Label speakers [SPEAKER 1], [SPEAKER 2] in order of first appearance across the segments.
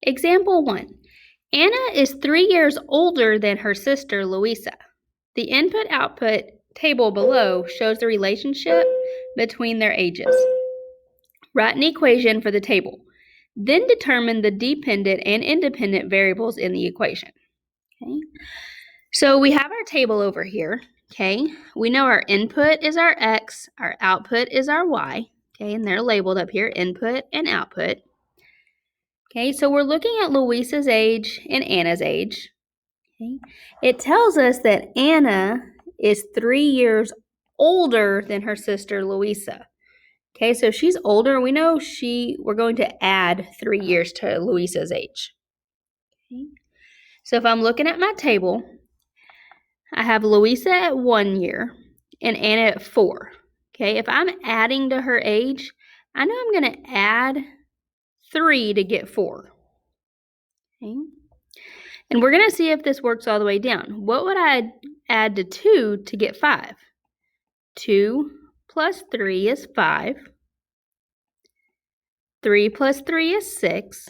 [SPEAKER 1] Example 1. Anna is 3 years older than her sister Louisa. The input-output table below shows the relationship between their ages. Write an equation for the table. Then determine the dependent and independent variables in the equation. Okay. So we have our table over here. Okay. We know our input is our X, our output is our Y. Okay, and they're labeled up here, input and output. Okay, so we're looking at Louisa's age and Anna's age. Okay. It tells us that Anna is 3 years older than her sister Louisa. Okay, so she's older. We know we're going to add 3 years to Louisa's age. Okay. So if I'm looking at my table, I have Louisa at 1 year and Anna at 4. Okay, if I'm adding to her age, I know I'm going to add 3 to get 4. Okay. And we're going to see if this works all the way down. What would I add to 2 to get 5? 2 plus 3 is 5. 3 plus 3 is 6.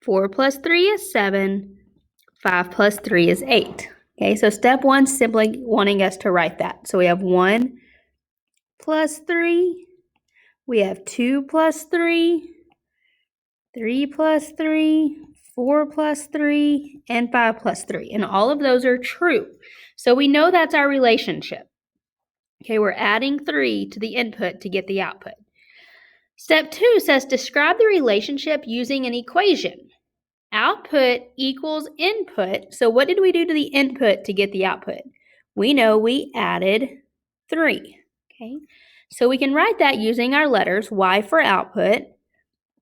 [SPEAKER 1] 4 plus 3 is 7. 5 plus 3 is 8. Okay, so step 1 is simply wanting us to write that. So we have 1 plus 3. We have 2 plus 3. 3 plus 3. 4 plus 3. And 5 plus 3. And all of those are true. So we know that's our relationship. Okay, we're adding 3 to the input to get the output. Step 2 says describe the relationship using an equation. Output equals input. So what did we do to the input to get the output? We know we added 3. Okay, so we can write that using our letters. Y for output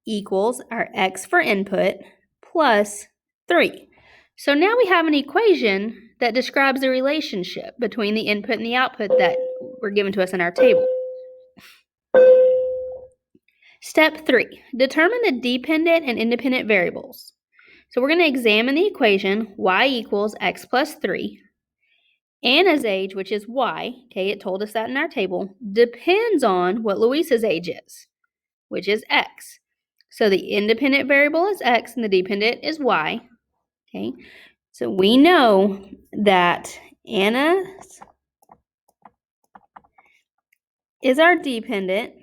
[SPEAKER 1] equals our X for input plus 3. So now we have an equation that describes the relationship between the input and the output that were given to us in our table. Step 3, determine the dependent and independent variables. So we're going to examine the equation y equals x plus 3. Anna's age, which is y, okay, it told us that in our table, depends on what Louisa's age is, which is x. So the independent variable is x and the dependent is y. Okay, so we know that Anna is our dependent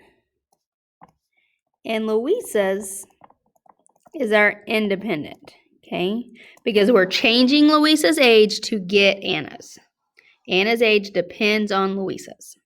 [SPEAKER 1] and Louisa's is our independent, okay? Because we're changing Louisa's age to get Anna's. Anna's age depends on Louisa's.